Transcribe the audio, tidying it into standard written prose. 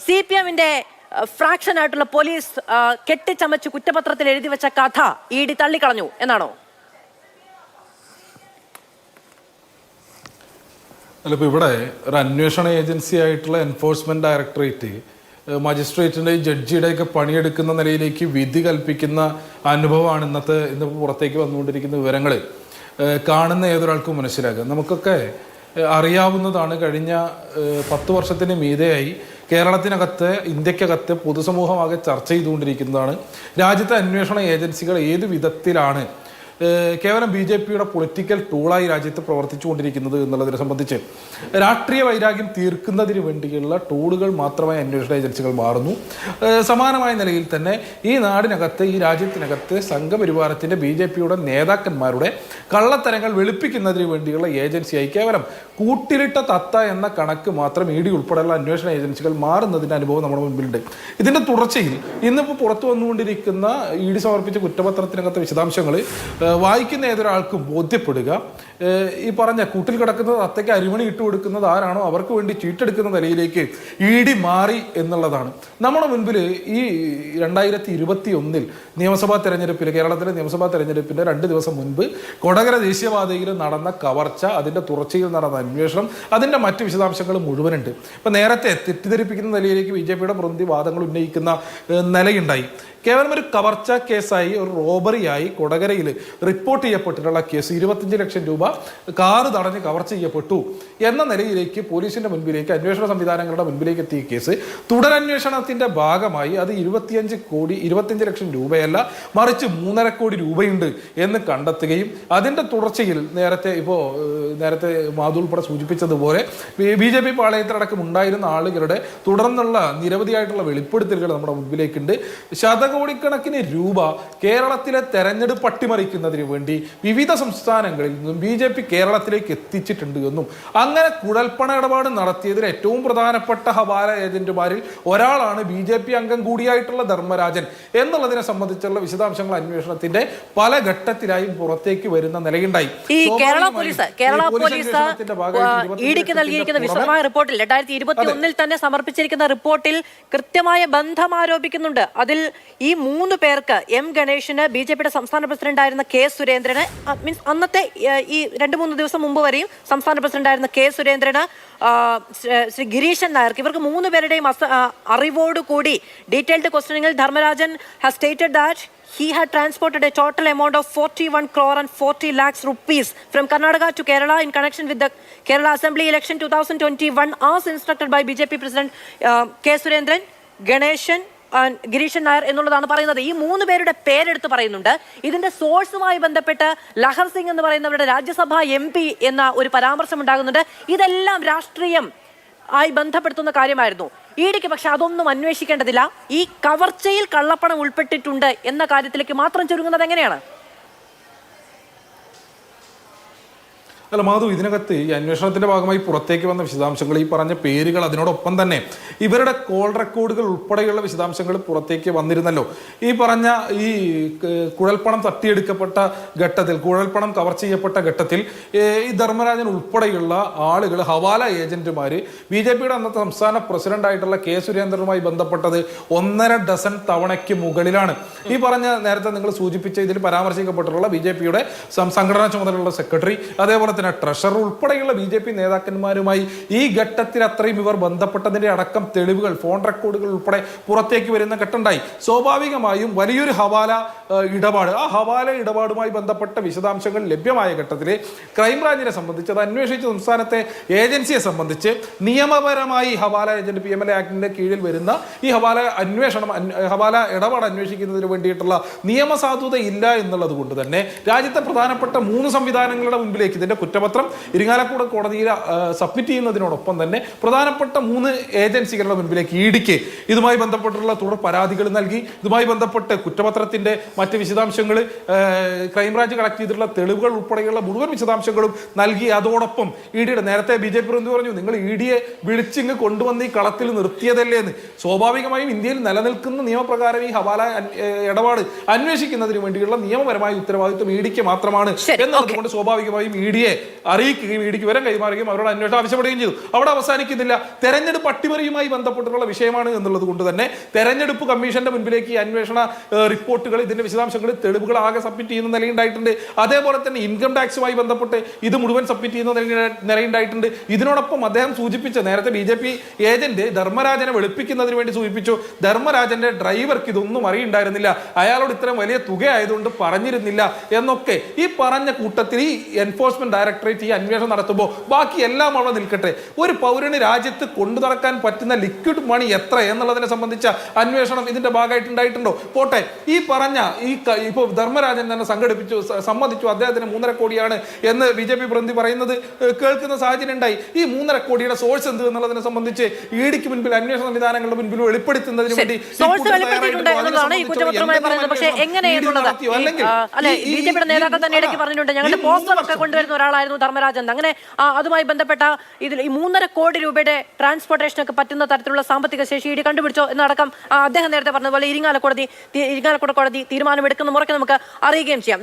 CPM-ന്റെ fraction ആയിട്ടുള്ള police കെട്ടിച്ചമച്ച് കുറ്റപത്രത്തിൽ എഴുതി വെച്ച കഥ ED തള്ളിക്കളഞ്ഞു എന്നാണോ? അല്ല, ഇപ്പോൾ ഇവിടെ ഒരു അന്വേഷണ ഏജൻസി ആയിട്ടുള്ള എൻഫോഴ്സ്മെന്റ് ഡയറക്ടറേറ്റ് മജിസ്ട്രേറ്റിൻ്റെയും ജഡ്ജിയുടെയൊക്കെ പണിയെടുക്കുന്ന നിലയിലേക്ക് വിധി കൽപ്പിക്കുന്ന അനുഭവമാണ് ഇന്ന് പുറത്തേക്ക് വന്നുകൊണ്ടിരിക്കുന്ന വിവരങ്ങൾ കാണുന്ന ഏതൊരാൾക്കും മനസ്സിലാക്കുക. നമുക്കൊക്കെ അറിയാവുന്നതാണ്, കഴിഞ്ഞ 10 വർഷത്തിന് മീതെയായി കേരളത്തിനകത്ത്, ഇന്ത്യക്കകത്ത് പൊതുസമൂഹമാകെ ചർച്ച ചെയ്തുകൊണ്ടിരിക്കുന്നതാണ് രാജ്യത്തെ അന്വേഷണ ഏജൻസികൾ ഏത് വിധത്തിലാണ് കേവലം BJPയുടെ പൊളിറ്റിക്കൽ ടൂളായി രാജ്യത്ത് പ്രവർത്തിച്ചുകൊണ്ടിരിക്കുന്നത് എന്നുള്ളതിനെ സംബന്ധിച്ച്. രാഷ്ട്രീയ വൈരാഗ്യം തീർക്കുന്നതിന് വേണ്ടിയുള്ള ടൂളുകൾ മാത്രമായി അന്വേഷണ ഏജൻസികൾ മാറുന്നു. സമാനമായ നിലയിൽ തന്നെ ഈ നാടിനകത്ത്, ഈ രാജ്യത്തിനകത്ത് സംഘപരിവാരത്തിൻ്റെ BJPയുടെ നേതാക്കന്മാരുടെ കള്ളത്തരങ്ങൾ വെളുപ്പിക്കുന്നതിന് വേണ്ടിയുള്ള ഏജൻസിയായി കേവലം കൂട്ടിലിട്ട തത്ത എന്ന കണക്ക് മാത്രം ED ഉൾപ്പെടെയുള്ള അന്വേഷണ ഏജൻസികൾ മാറുന്നതിൻ്റെ അനുഭവം നമ്മുടെ മുൻപിലുണ്ട്. ഇതിൻ്റെ തുടർച്ചയിൽ ഇന്നിപ്പോൾ പുറത്തു വന്നുകൊണ്ടിരിക്കുന്ന ED സമർപ്പിച്ച കുറ്റപത്രത്തിനകത്തെ വിശദാംശങ്ങൾ വായിക്കുന്ന ഏതൊരാൾക്കും ബോധ്യപ്പെടുക, ഈ പറഞ്ഞ കൂട്ടിൽ കിടക്കുന്നത് തത്തയ്ക്ക് അരിമണി ഇട്ട് കൊടുക്കുന്നത് ആരാണോ അവർക്ക് വേണ്ടി ചീട്ടെടുക്കുന്ന നിലയിലേക്ക് ED മാറി എന്നുള്ളതാണ്. നമ്മുടെ മുൻപിൽ ഈ 2021 നിയമസഭാ തെരഞ്ഞെടുപ്പിൽ, കേരളത്തിലെ നിയമസഭാ തെരഞ്ഞെടുപ്പിൻ്റെ 2 ദിവസം മുൻപ് കൊടകര ദേശീയപാതയിൽ നടന്ന കവർച്ച, അതിൻ്റെ തുടർച്ചയിൽ നടന്ന അന്വേഷണം, അതിൻ്റെ മറ്റ് വിശദാംശങ്ങൾ മുഴുവനുണ്ട്. ഇപ്പം നേരത്തെ തെറ്റിദ്ധരിപ്പിക്കുന്ന നിലയിലേക്ക് BJPയുടെ പ്രതിനിധി വാദങ്ങൾ ഉന്നയിക്കുന്ന നിലയുണ്ടായി. കേവലം ഒരു കവർച്ച കേസായി, ഒരു റോബറിയായി കൊടകരയിൽ റിപ്പോർട്ട് ചെയ്യപ്പെട്ടിട്ടുള്ള കേസ് 25 ലക്ഷം രൂപ കാറ് തടഞ്ഞ് കവർച്ച ചെയ്യപ്പെട്ടു എന്ന നിലയിലേക്ക് പോലീസിന്റെ മുൻപിലേക്ക്, അന്വേഷണ സംവിധാനങ്ങളുടെ മുൻപിലേക്ക് എത്തിയ കേസ് തുടരന്വേഷണത്തിന്റെ ഭാഗമായി അത് 25 ലക്ഷം രൂപയല്ല, മറിച്ച് 3.5 കോടി രൂപയുണ്ട് എന്ന് കണ്ടെത്തുകയും അതിന്റെ തുടർച്ചയിൽ നേരത്തെ മാധു ഉൾപ്പെടെ സൂചിപ്പിച്ചതുപോലെ BJP പാളയത്തിലടക്കം ഉണ്ടായിരുന്ന ആളുകളുടെ തുടർന്നുള്ള നിരവധിയായിട്ടുള്ള വെളിപ്പെടുത്തലുകൾ നമ്മുടെ മുൻപിലേക്കുണ്ട്. കോടിക്കണക്കിന് രൂപ കേരളത്തിലെ തെരഞ്ഞെടുപ്പ് അട്ടിമറിക്കുന്നതിന് വേണ്ടി വിവിധ സംസ്ഥാനങ്ങളിൽ നിന്നും BJP കേരളത്തിലേക്ക് എത്തിച്ചിട്ടുണ്ട് എന്നും, അങ്ങനെ കുഴൽപ്പണ ഇടപാട് നടത്തിയതിൽ ഏറ്റവും പ്രധാനപ്പെട്ട ഹവാല ഏജന്റുമാരിൽ ഒരാളാണ് BJP അംഗം കൂടിയായിട്ടുള്ള ധർമ്മരാജൻ എന്നുള്ളതിനെ സംബന്ധിച്ചുള്ള വിശദാംശങ്ങൾ അന്വേഷണത്തിന്റെ പല ഘട്ടത്തിലായും പുറത്തേക്ക് വരുന്ന നിലയുണ്ടായി. ഈ കേരള പോലീസ് EDക്ക് നൽകിയിരിക്കുന്ന വിശദമായ റിപ്പോർട്ടിൽ 2021 തന്നെ സമർപ്പിച്ചിരിക്കുന്ന റിപ്പോർട്ടിൽ കൃത്യമായ ബന്ധം ആരോപിക്കുന്നുണ്ട്. അതിൽ ഈ 3 പേർക്ക്, M ഗണേഷിന്, BJPയുടെ സംസ്ഥാന പ്രസിഡന്റായിരുന്ന K സുരേന്ദ്രന്, മീൻസ് അന്നത്തെ ഈ 2-3 ദിവസം മുമ്പ് വരെയും സംസ്ഥാന പ്രസിഡന്റായിരുന്ന K സുരേന്ദ്രന്, ശ്രീ ഗിരീശൻ നായർക്ക്, ഇവർക്ക് 3 പേരുടെയും അറിവോടുകൂടി ഡീറ്റെയിൽഡ് ക്വസ്റ്റനിങ്ങിൽ Dharmarajan has stated that he had transported a total amount of 41 crore and 40 lakhs rupees from Karnataka to Kerala in connection with the Kerala Assembly election 2021 as instructed by BJP President K Surendran, Ganeshan, Girishan Nair എന്നുള്ളതാണ് പറയുന്നത്. ഈ 3 പേരുടെ പേരെടുത്ത് പറയുന്നുണ്ട്. ഇതിന്റെ സോഴ്സുമായി ബന്ധപ്പെട്ട് ലഹർ സിംഗ് എന്ന് പറയുന്നവരുടെ രാജ്യസഭാ MP എന്ന ഒരു പരാമർശം ഉണ്ടാകുന്നുണ്ട്. ഇതെല്ലാം രാഷ്ട്രീയം ആയി ബന്ധപ്പെടുത്തുന്ന കാര്യമായിരുന്നു. EDക്ക് പക്ഷെ അതൊന്നും അന്വേഷിക്കേണ്ടതില്ല. ഈ കവർച്ചയിൽ കള്ളപ്പണം ഉൾപ്പെട്ടിട്ടുണ്ട് എന്ന കാര്യത്തിലേക്ക് മാത്രം ചുരുങ്ങുന്നത് എങ്ങനെയാണ്? അല്ല മാധു, ഇതിനകത്ത് ഈ അന്വേഷണത്തിന്റെ ഭാഗമായി പുറത്തേക്ക് വന്ന വിശദാംശങ്ങൾ, ഈ പറഞ്ഞ പേരുകൾ, അതിനോടൊപ്പം തന്നെ ഇവരുടെ കോൾ റെക്കോർഡുകൾ ഉൾപ്പെടെയുള്ള വിശദാംശങ്ങൾ പുറത്തേക്ക് വന്നിരുന്നല്ലോ. ഈ പറഞ്ഞ ഈ കുഴൽപ്പണം തട്ടിയെടുക്കപ്പെട്ട ഘട്ടത്തിൽ, കുഴൽപ്പണം കവർ ചെയ്യപ്പെട്ട ഘട്ടത്തിൽ ഈ ധർമ്മരാജൻ ഉൾപ്പെടെയുള്ള ആളുകൾ, ഹവാല ഏജന്റുമാർ, BJPയുടെ അന്നത്തെ സംസ്ഥാന പ്രസിഡന്റായിട്ടുള്ള K സുരേന്ദ്രനുമായി ബന്ധപ്പെട്ടത് 1.5 ഡസൻ തവണയ്ക്ക് മുകളിലാണ്. ഈ പറഞ്ഞ നേരത്തെ നിങ്ങൾ സൂചിപ്പിച്ച ഇതിൽ പരാമർശിക്കപ്പെട്ടിട്ടുള്ള BJPയുടെ സംഘടനാ ചുമതലയുള്ള സെക്രട്ടറി, അതേപോലെ ട്രഷറർ ഉൾപ്പെടെയുള്ള BJP നേതാക്കന്മാരുമായി ഈ ഘട്ടത്തിൽ അത്രയും ഇവർ ബന്ധപ്പെട്ടതിന്റെ അടക്കം തെളിവുകൾ, ഫോൺ റെക്കോർഡുകൾ ഉൾപ്പെടെ പുറത്തേക്ക് വരുന്ന ഘട്ടമുണ്ടായി. സ്വാഭാവികമായും വലിയൊരു ഹവാല ഇടപാട്, ആ ഹവാല ഇടപാടുമായി ബന്ധപ്പെട്ട വിശദാംശങ്ങൾ ലഭ്യമായ ഘട്ടത്തിൽ ക്രൈംബ്രാഞ്ചിനെ സംബന്ധിച്ച്, അത് അന്വേഷിച്ച സംസ്ഥാനത്തെ ഏജൻസിയെ സംബന്ധിച്ച് നിയമപരമായി ഹവാല ഏജന്റ് PMLA ആക്ടിന്റെ കീഴിൽ വരുന്ന ഈ ഹവാല ഇടപാട് അന്വേഷിക്കുന്നതിന് വേണ്ടിയിട്ടുള്ള നിയമസാധുത ഇല്ല എന്നുള്ളത് കൊണ്ട് തന്നെ രാജ്യത്തെ പ്രധാനപ്പെട്ട 3 സംവിധാനങ്ങളുടെ മുൻപിലേക്ക് ഇതിന്റെ കുറ്റപത്രം ഇരിങ്ങാലക്കുട കോടതിയിൽ സബ്മിറ്റ് ചെയ്യുന്നതിനോടൊപ്പം തന്നെ പ്രധാനപ്പെട്ട 3 ഏജൻസികളുടെ മുൻപിലേക്ക് EDക്ക് ഇതുമായി ബന്ധപ്പെട്ടുള്ള തുടർ പരാതികൾ നൽകി. ഇതുമായി ബന്ധപ്പെട്ട് കുറ്റപത്രത്തിന്റെ മറ്റ് വിശദാംശങ്ങൾ, ക്രൈംബ്രാഞ്ച് കളക്ട് ചെയ്തിട്ടുള്ള തെളിവുകൾ ഉൾപ്പെടെയുള്ള മുഴുവൻ വിശദാംശങ്ങളും നൽകി. അതോടൊപ്പം EDയുടെ നേരത്തെ BJP പറഞ്ഞു, നിങ്ങൾ EDയെ വിളിച്ചിങ്ങ് കൊണ്ടുവന്ന് ഈ കളത്തിൽ നിർത്തിയതല്ലേ എന്ന്. സ്വാഭാവികമായും ഇന്ത്യയിൽ നിലനിൽക്കുന്ന നിയമപ്രകാരം ഈ ഹവാല ഇടപാട് അന്വേഷിക്കുന്നതിന് വേണ്ടിയുള്ള നിയമപരമായ ഉത്തരവാദിത്വം EDക്ക് മാത്രമാണ് എന്നതുകൊണ്ട് സ്വാഭാവികമായും EDയെ അറിയിക്കുകയും ഇടിക്ക് വിവരം കൈമാറുകയും അവരോട് അന്വേഷണം ആവശ്യപ്പെടുകയും ചെയ്തു. അവിടെ അവസാനിക്കുന്നില്ല. തെരഞ്ഞെടുപ്പ് അട്ടിമറിയുമായി ബന്ധപ്പെട്ടിട്ടുള്ള വിഷയമാണ് എന്നുള്ളത് കൊണ്ട് തന്നെ തെരഞ്ഞെടുപ്പ് കമ്മീഷന്റെ മുൻപിലേക്ക് ഈ അന്വേഷണ റിപ്പോർട്ടുകൾ, ഇതിന്റെ വിശദാംശങ്ങൾ, തെളിവുകൾ ആകെ സബ്മിറ്റ് ചെയ്യുന്ന നിലയുണ്ടായിട്ടുണ്ട്. അതേപോലെ തന്നെ ഇൻകം ടാക്സുമായി ബന്ധപ്പെട്ട് ഇത് മുഴുവൻ സബ്മിറ്റ് ചെയ്യുന്ന നിലയുണ്ടായിട്ടുണ്ട്. ഇതിനോടൊപ്പം അദ്ദേഹം സൂചിപ്പിച്ച നേരത്തെ BJP ഏജന്റ് ധർമ്മരാജനെ വെളുപ്പിക്കുന്നതിന് വേണ്ടി സൂചിപ്പിച്ചു, ധർമ്മരാജന്റെ ഡ്രൈവർക്ക് ഇതൊന്നും അറിയുണ്ടായിരുന്നില്ല, അയാളോട് ഇത്രയും വലിയ തുക ആയതുകൊണ്ട് പറഞ്ഞിരുന്നില്ല എന്നൊക്കെ. ഈ പറഞ്ഞ കൂട്ടത്തിൽ ഈ എൻഫോഴ്സ്മെന്റ് ഡയറക്ടറേറ്റ് ഈ അന്വേഷണം നടത്തുമ്പോൾ ബാക്കി എല്ലാം അവിടെ നിൽക്കട്ടെ, ഒരു പൗരന് രാജ്യത്ത് കൊണ്ടു നടക്കാൻ പറ്റുന്ന ലിക്വിഡ് മണി എത്ര എന്നുള്ളതിനെ സംബന്ധിച്ച അന്വേഷണം ഇതിന്റെ ഭാഗമായിട്ട് ഉണ്ടായിട്ടുണ്ടോ? പോട്ടെ, ഈ പറഞ്ഞ ഇപ്പോൾ ധർമ്മരാജൻ തന്നെ സമ്മതിച്ചു അദ്ദേഹത്തിന് 3.5 കോടിയാണ് എന്ന് BJP പ്രതിനിധി പറയുന്നത് കേൾക്കുന്ന സാഹചര്യം ഉണ്ടായി. ഈ 3.5 കോടിയുടെ സോഴ്സ് എന്ത് എന്നുള്ളതിനെ സംബന്ധിച്ച് ഇഡിക്ക് മുൻപിൽ, അന്വേഷണ സംവിധാനങ്ങളുടെ മുൻപിൽ വെളിപ്പെടുത്തുന്നതിന് വേണ്ടി BJPയുടെ നേതാക്കൾ തന്നെ ഇടയ്ക്ക് പറഞ്ഞിട്ടുണ്ട്, ഞങ്ങളുടെ പോസ്റ്റർ ഒക്കെ കൊണ്ടുവരുന്ന ഒരാളായിരുന്നു ധർമ്മരാജൻ. അങ്ങനെ അതുമായി ബന്ധപ്പെട്ട ഇതിൽ ഈ 3.5 കോടി രൂപയുടെ ട്രാൻസ്പോർട്ടേഷനൊക്കെ പറ്റുന്ന തരത്തിലുള്ള സാമ്പത്തിക ശേഷി ഇഡി കണ്ടുപിടിച്ചോ എന്നടക്കം അദ്ദേഹം നേരത്തെ പറഞ്ഞതുപോലെ ഇരിങ്ങാലക്കുട കോടതി തീരുമാനമെടുക്കുന്ന മുറയ്ക്ക് നമുക്ക് അറിയുകയും ചെയ്യാം.